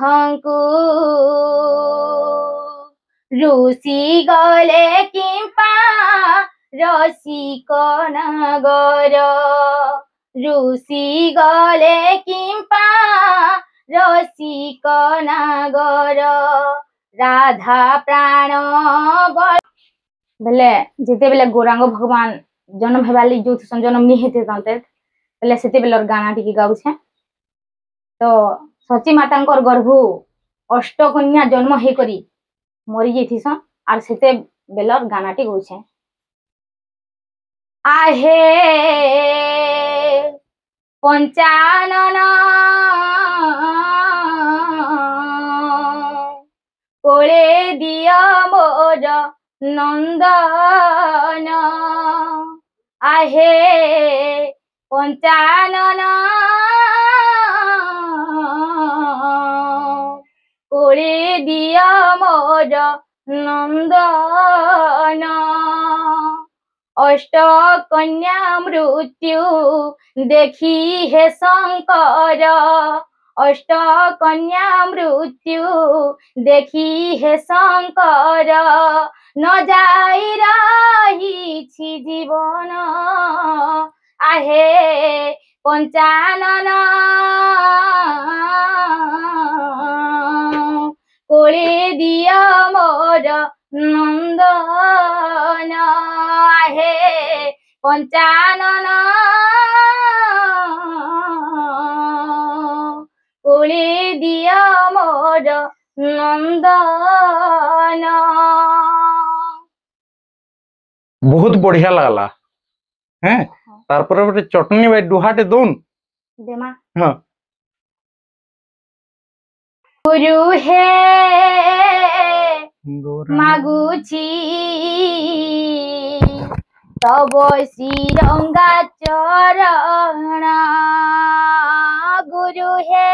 ରଥଙ୍କୁ ଋଷି ଗଲେ କିମ୍ପା ରସିକ ନଗର ଋଷି ଗଲେ କିମ୍ପା ରସିକ ନଗର ରାଧା ପ୍ରାଣ ବେଲେ ଯେତେବେଲେ ଗୌରାଙ୍ଗ ଭଗବାନ ଜନ୍ମ ହେବା ଲାଗି ଯୋଉଥିସନ୍ ଜନ୍ମ ନି ହେଇତେ ତାନ୍ତେ ବେଲେ ସେତେବେଲର ଗାନା ଟିକେ ଗାଉଛେ ତ ସତୀ ମାତାଙ୍କର ଗର୍ଭ ଅଷ୍ଟକନ୍ୟା ଜନ୍ମ ହେଇକରି ମରି ଯାଇଥିସନ୍ ଆର୍ ସେତେବେଲର ଗାନାଟି ଗାଉଛେ आहे पंचानन कोले दिया मोर नंदन आहे पंचानन कोले दिया मोर नंदन अष्ट कन्या मृत्यु देखी हे शंकर अष्ट कन्या मृत्यु देखी हे शंकर न जाई रही जीवन आहे पंचानन कोले दिया मोर नंदन आहे पंचानन कोले दिया मोर नंदन बहुत बढ़िया लगला हैं तारपर गोटे चटनी भाई डुहाटे दोन देमा हाँ गुरु हे गौरा मागुची तब श्रीरंगा चरण गुरु हे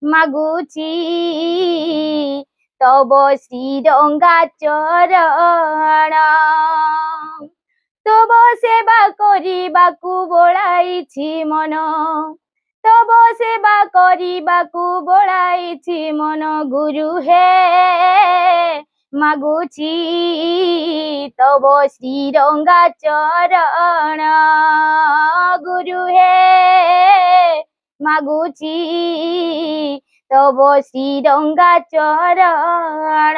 मागुची तब श्रीरंगा चरण तब सेवा करिबाकु बोलाइछि मन तब सेवा करिबाकु बोलाइछि मन गुरु हे मागुछि तब श्रीरंगा चरण गुरु हे मागुछि तब श्रीरंगा चरण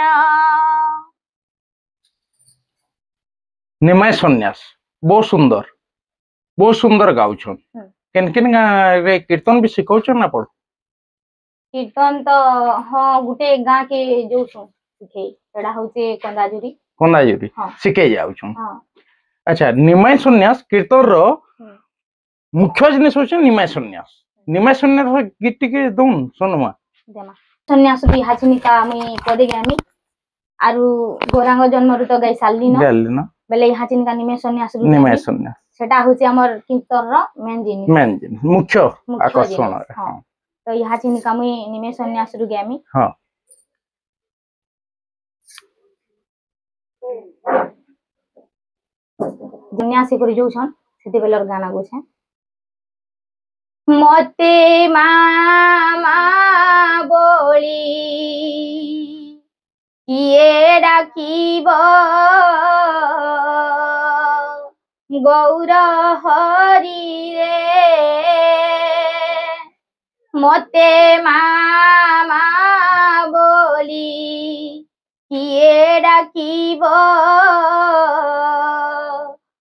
निमाय सन्यास बहुत सुंदर गाउछन केन केन रे कीर्तन भी सिखौछन ना पड़ कीर्तन तो हाँ गुटे गाँ के जो सिखे एड़ा होचे कंदाजुरी हाँ सिखे जाउछन हाँ अच्छा निमाय सन्यास कीर्तन रो मुख्य जिनिस होचे निमाय सन्यास गीत टिके दोन सुनमा देमा सन्यास भी हाचिनिका मुई पदे गामी आरु गौरांग जन्म रु तो गाई सालली न गाली ना बेले हाचिनिका निमाय सन्यास रु निमाय सन्यास सेटा होचे हमर कीर्तन रो मेन जिनिस मुख्य मुख्य आकर्षण जिनिस, हाँ। तो हाचिनिका मुई निमाय सन्यास रु गामी हाँ सन्यासी करी जोछन सेते बेलर गाना गोछे मते मामा बोली किए डाकिब गौर हरि रे मते मामा बोली किए डाकिब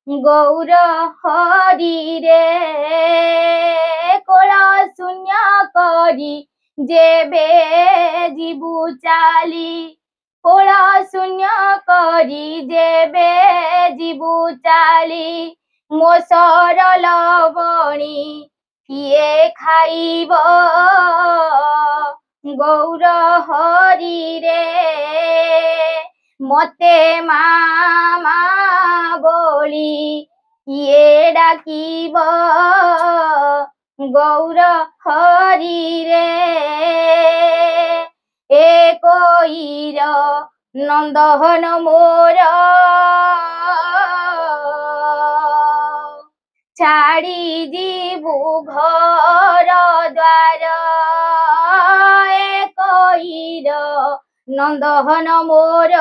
गौर हरि रे कोला शून्य करी जेबे जीबु चाली कोला शून्य करी जेबे जीबु चाली मो सरल बणी किए खाइब गौर हरि रे मते मामा बोली किए डाकिब गौर हरि रे कोईर नंदन मोर छाड़ी जीवु घर द्वार নন্দন মোর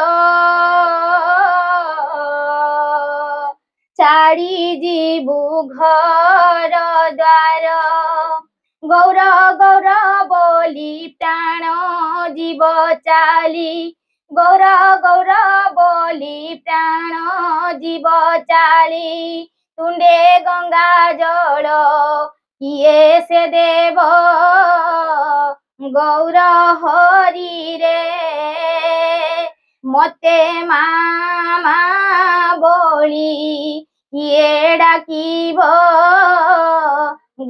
ছাড়ি ଯିବୁ ঘর দ্বার গৌর গৌর বলি প্রাণ জীব চালি গৌর গৌর বলি প্রাণ জীব চালি তুଣ୍ଡେ গঙ্গা জଳ কিଏ ସେ ଦେବ ଗୌର ହରିରେ ମତେ ମାମା বলি কিଏ ডাকিব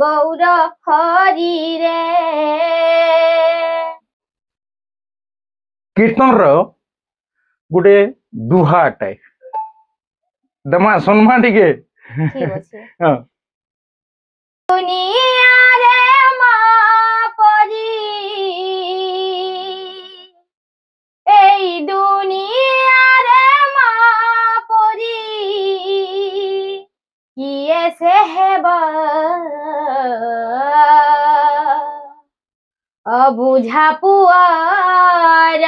গৌর হরিরে। কীর্ତ୍ତনর গোটে দুহা অটাଏ দেমা শুনমা টিকে। ঠিক আছে। হ্যাঁ। দুনিয়ারে মা পরি এই দুনিয়ারে মা পরি কিଏ ସେ ହେବ অবুঝা পুয়ার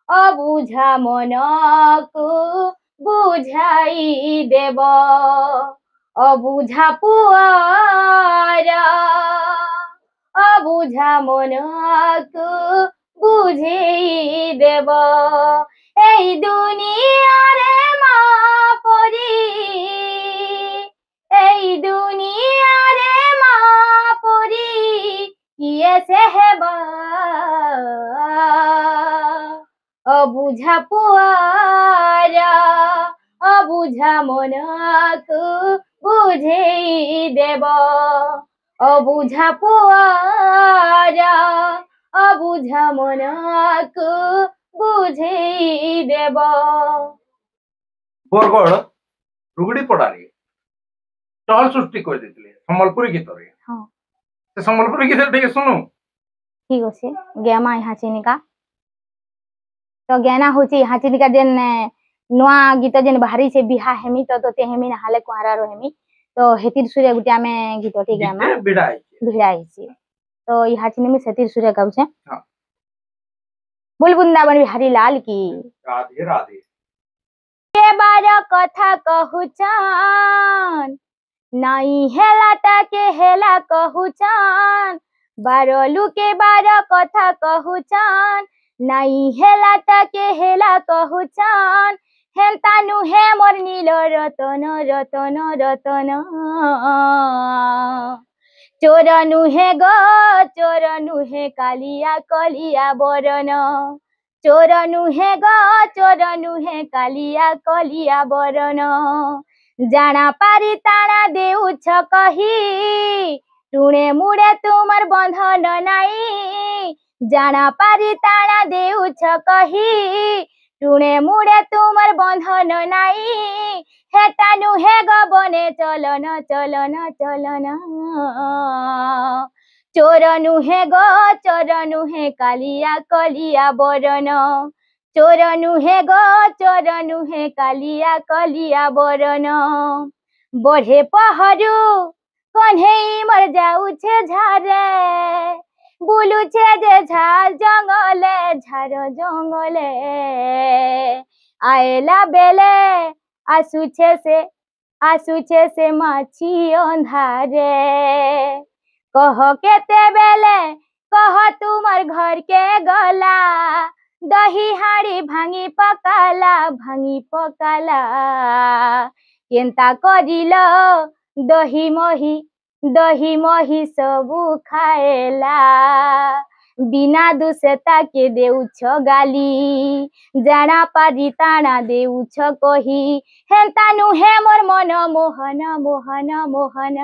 অবুঝা মনকু বুঝাই দেব অবুঝা পুয়ার অবুঝা মনকু বুঝেই দেব এই দুনিয়ারে মা পরি এই দুনিয়ারে মা পরি কিଏ ସେ ହେବ অবুঝা পুয়ার অবুঝা মনকু বুঝেই দেব অবুঝা পুয়ার অবুঝা মনকু বুঝেই দেব। বরগড় রুগড়ি পড়ারে চহল সৃষ্টি করে দিয়েছিলে সম্বলপুরী গীতরে। হ্যাঁ। সে সম্বলপুরী গীত ଟିକେ শুনু। ঠিক আছে গেমা ইহা চিনিকা তো জ্ঞানা হচ্ছে ইহা চিনিকা যেন নୂଆ ଗୀତ ଯେନ୍ ବାହାରିଛେ ବିହା ହେମି ତ ତୋତେ ହେମି ନହେଲେ କୁଆଁରାର ହେମି ତ ହେତିର ସୁରେ ଗୋଟେ ଆମେ ଗୀତଟେ ଗାମା ଭିଡା ହେଇଛି। ଭିଡ଼ା ହେଇଛି ତ ଇହା ଚିନି ମୁଇଁ ସେଥିର ସୁରେ ଗାଉଛେ। ହଁ। ବୁଲ ବୃନ୍ଦାବନ ବିହାରୀ ଲାଲ କି ରାଧେ ରାଧେ। କେ ବାର କଥା କହୁଛନ୍ ନାଇଁ ହେଲା ତାକେ ହେଲା କହୁଛନ୍ ବାର ଲୁକେ ବାର କଥା କହୁଛନ୍ ନାଇଁ ହେଲା ତାକେ ହେଲା କହୁଛନ୍ ହେନ୍ତା ନୁହେଁ ମୋର ନୀଳ ରତନ ରତନ ରତନ ଚୋର ନୁହେଁ ଗ ଚୋର ନୁହେଁ କାଲିଆ କଲିଆ ବରନ ଚୋର ନୁହେଁ ଗ ଚୋର ନୁହେଁ କାଲିଆ କଲିଆ ବରନ ଜାଣା ପାରି ତାଣା ଦେଉଛ କହି ଟୁଣେ ମୁଡ଼େ ତୁମର ବନ୍ଧନ ନାଇଁ ଜାଣା ପାରି ତାଣା ଦେଉଛ କହି ଟୁଣେ ମୁଡ଼େ ତୁମର ବନ୍ଧନ ନାଇଁ ହେଟା ନୁହେଁ ଗ ବନେ ଚଲନ ଚଲନ ଚଲନ ଚୋର ନୁହେଁ ଗ ଚୋର ନୁହେଁ କାଲିଆ କଲିଆ ବରନ ଚୋର ନୁହେଁ ଗ ଚୋର ନୁହେଁ କାଲିଆ କଲିଆ ବରନ ବଢ଼େ ପହରୁ କହ୍ନେଇ ମର ଯାଉଛେ ଝାରେ ବୁଲୁଛେ ଯେ ଝାର ଜଙ୍ଗଲେ ଝାର ଜଙ୍ଗଲେ ଆଏଲା ବେଲେ ଆସୁଛେ ସେ ମାଛି ଅନ୍ଧାରେ कह केते बेले कह तुमर घर के गला दही हाड़ी भांगी पकाला केन्ता करिल दही मही सबू खाएला बिना दुसेता के देउछ गाली जाना पारी ताना देउछ कही हेन्ता नुहे मोर मन मोहन मोहन मोहन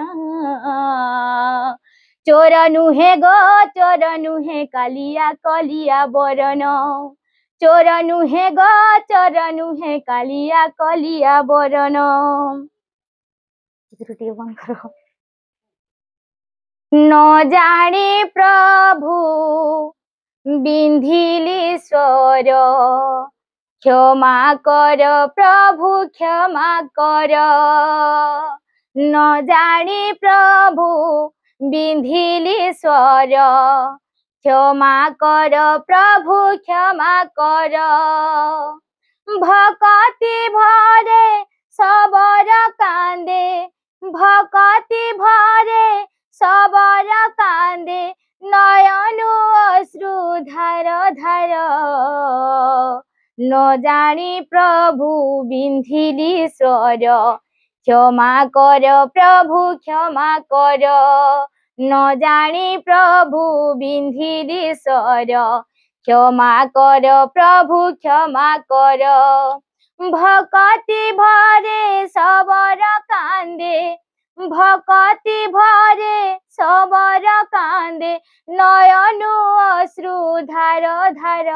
चोर नुहे गो चोर नुहे कालिया कलिया बरन चोर नुहे गो चोर नुहे कालिया कलिया बरन न जानी प्रभु बिंधिली स्वर क्षमा कर प्रभु क्षमा कर न जानी प्रभु बिंधिली स्वर ক্ষমা কর প্রভু ক্ষমা কর ভকতি ভরে সবর কান্দে ভকতি ভরে সবর কান্দে নয়নু অশ্রু ধার ধার ন জানি প্রভু বিন্ধিলি স্বর ক্ষমা কর প্রভু ক্ষমা কর ন জানি প্রভু বিন্ধিলি স্বর ক্ষমা কর প্রভু ক্ষমা কর ভকতি ভরে সবর কান্দে ভকতি ভরে সবর কান্দে নয়নু অশ্রু ধার ধার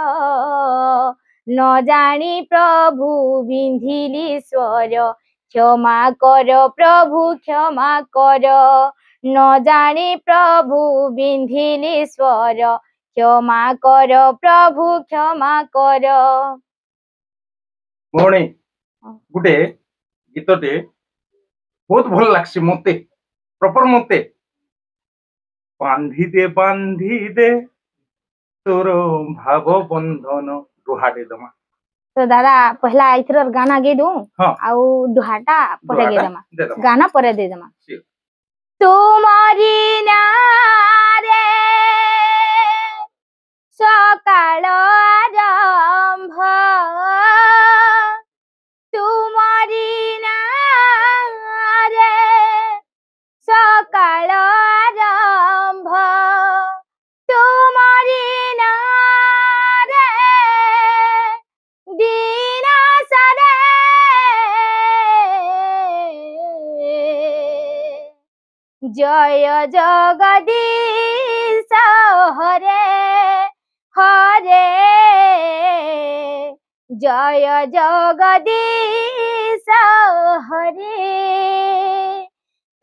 ন জানি প্রভু বিন্ধিলি স্বর ক্ষমা কর প্রভু ক্ষমা কর ন জানি প্রভু বিন্ধিলি স্বর ক্ষমা কর প্রভু ক্ষমা কর। ଭଉଣୀ ଗୋଟେ ଗୀତଟେ ବହୁତ ଭଲ ଲାଗ୍ସି ମତେ ପ୍ରପର ମତେ ବାନ୍ଧି ଦେ ତୋର ଭାବ ବନ୍ଧନ ଦୁହାଟେ ଦମା। तो दादा पहला इथर गाना गे दूं हाँ आउ दुहाटा परे गे दमा दे दमा गाना परे दे दमा Sure. तुमरी नारे सकाळ आरंभ तुमरी नारे सकाळ आरंभ तुमरी नारे दिन सारे जय जगदीश हरे हरे जय जगदीश हरे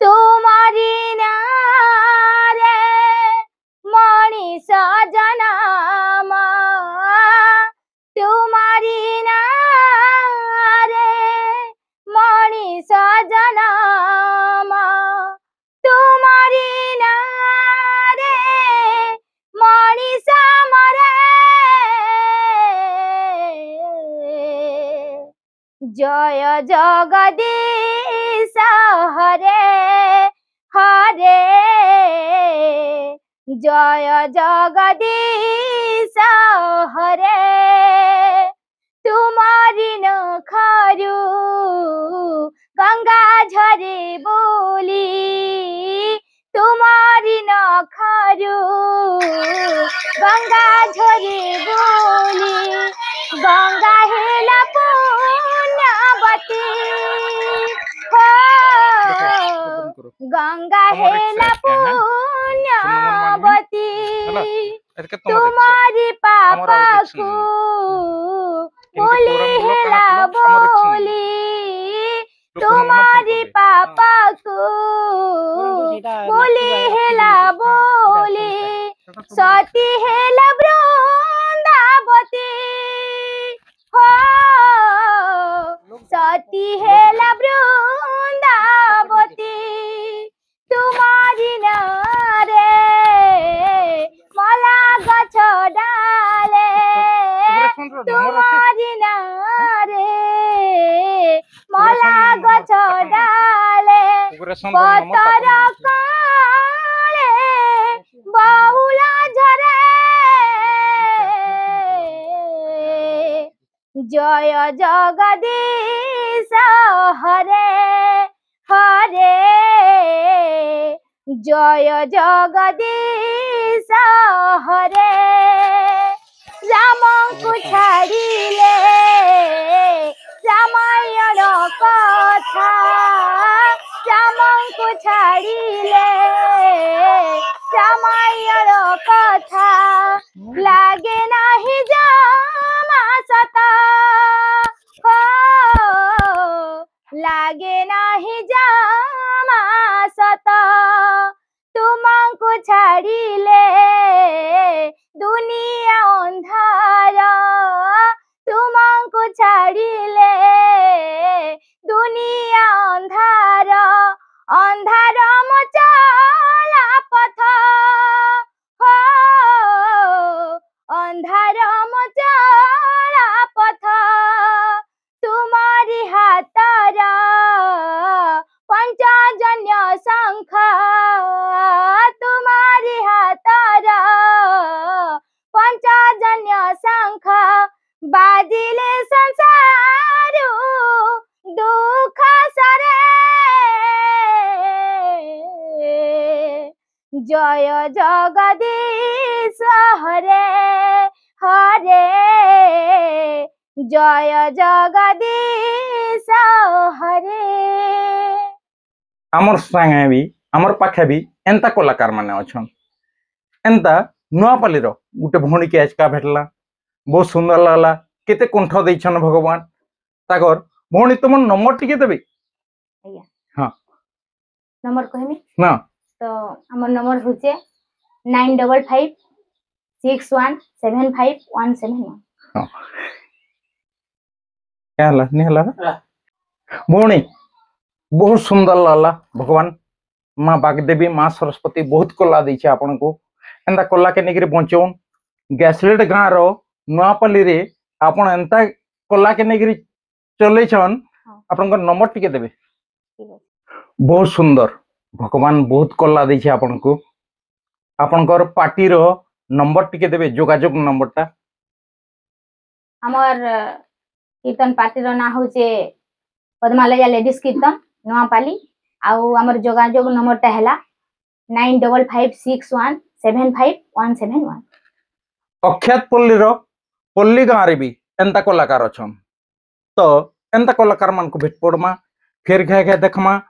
तुमरी नारे मनीष जनाम तुमरी नारे मनीष जनाम तुमरी नारे मनीष मरे जय जगदीश हरे हरे जय जगदीश हरे तुमरी नखरु गंगा झरे बोली तुमरी नखरु गंगा झरे बोली गंगा हेला पुण्यवती हो गंगा हेला पुण्यवती तुम्हारी पापा को बोली हेला बोली तुम्हारी पापा को बोली हेला बोली सती हेला वृंदावती हो सती हेला वृंदावती तुम्हारी नारे मला गछ डाले तुम्हारी नारे मला गछ डाले पतर काले बाउला झरे जय जगदीश हरे हरे जय जगदीश हरे राम को छाड़िले रामायण कथा राम को छाड़िले रामायण कथा लागे नाही जमा सता हो लागे नाही जमा सता तुमको छाड़िले दुनिया अंधार तुमको छाड़िले दुनिया अंधार अंधार मचला पथ हो दिले संसारू दुख सरे जय जगदीश हरे हरे जय जगदीश हरे। आमर संगे भी आमर पाखे भी एंता कलाकार माने अछन एंता नुआपाली रो गुटे भौणी के आजका भेटला बहुत सुंदर लागला केते कंठ दैछन भगवान ताकर भौणी तुम नंबर टिके देबे आज्ञा हां नंबर कहमी ना तो हमर नंबर होचे 9556175171। हां क्या हला नहीं हला भौणी बहुत सुंदर लागला भगवान माँ बागदेवी माँ सरस्वती बहुत कला दी आपन को एंता कला के निकरी बचौन गैसलेट गाँव रो नुआपाली रे आपन एंता कला के निकरी चले छन आपन को नंबर टिके देबे बहुत सुंदर भगवान बहुत कला दी आपन को आपन को पार्टी रो नंबर टिके देबे जोगाजोग नंबर टा हमर कीर्तन पार्टी रो ना होचे पद्मालया लेडीज कीर्तन नुआपाली आउ हमर जोगाजोग नंबर टा हैला 9556175171। अख्यात पल्ली रो पल्ली गाँव रे भी एंता कलाकार अछन तो एंता कलाकार मान को भेट पड़मा फिर घे घे देखमा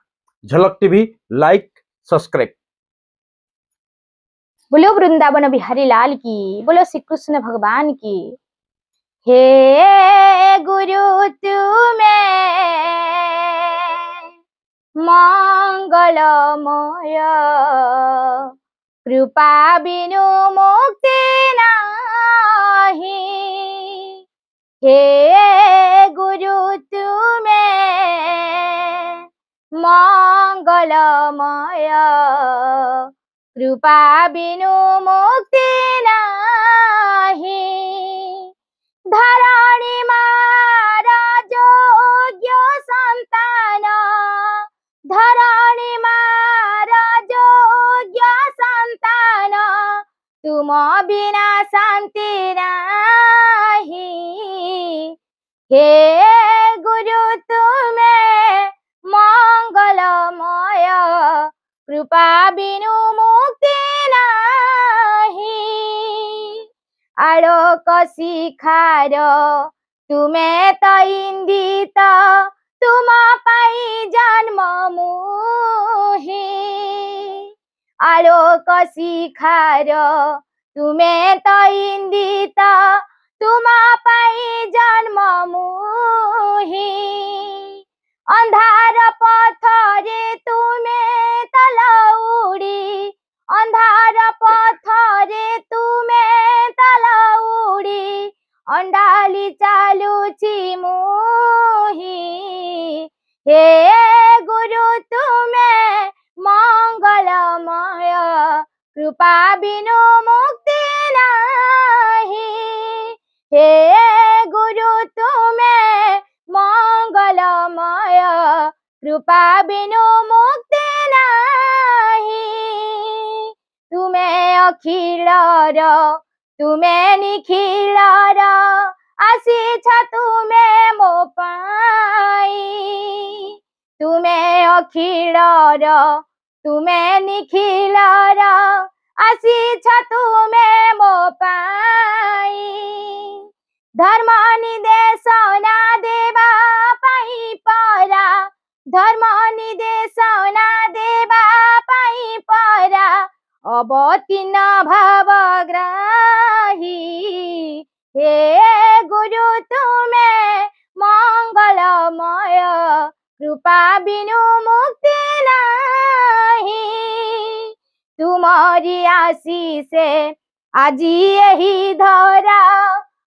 झलक टीवी लाइक सब्सक्राइब। बोलो वृंदावन बिहारी लाल की, बोलो श्री कृष्ण भगवान की। हे गुरु तुम्हें मंगलमय कृपा बिनु मुक्ति नाही। हे गुरु तुम्हें मंगलमय कृपा बिनु मुक्ति नाही। धरणी मारा योग्य संतान धरणी मारा योग्य संतान तुम बिना शांति नाही। हे गुरु तुम्हें मंगलमय कृपा बिनु मुक्ति नाही। आलोक शिखार तुम्हें तो इंदित तुम पाई जन्म मोहि। आलोक शिखार तुम्हें तो इंदित तुम पाई जन्म मोहि। अंधार पथरे तुम्हें तलउड़ी अंधार पथरे तुम्हें तलउड़ी अंडाली चालुची मोहि। हे गुरु तुम्हें मंगलमय कृपा बिनु मुक्ति नाही। हे गुरु तुम्हें मंगलमय कृपा बिनु मुक्ति नाही। तुम्हें अखिलर तुम्हें निखिलर आसीछ तुम्हें मो पाई। तुम्हें अखिलर तुम्हें निखिलर आसीछ तुम्हें मो पाई। धर्म निदेशना देवा पाई परा धर्म निदेशना देवा पाई परा अवतीर्ण भावग्राही। हे गुरु तुम्हें मंगलमय कृपा बिनु मुक्ति नाही। तुम्हारी आशीष आजी यही धरा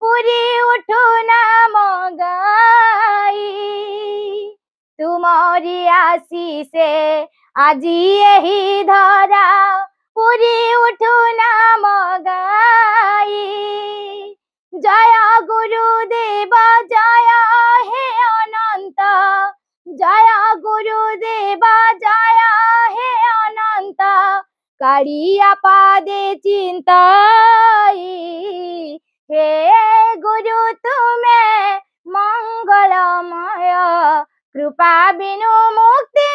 पूरी उठू नाम गाई। तुम्हारी आशीष आजी यही धरा पूरी उठू नाम गाई। जय गुरुदेव जय हे अनंत जय गुरुदेव जय हे अनंत कालिया पादे चिंताई। हे गुरु तुमे मंगलमय, कृपा बिनु मुक्ति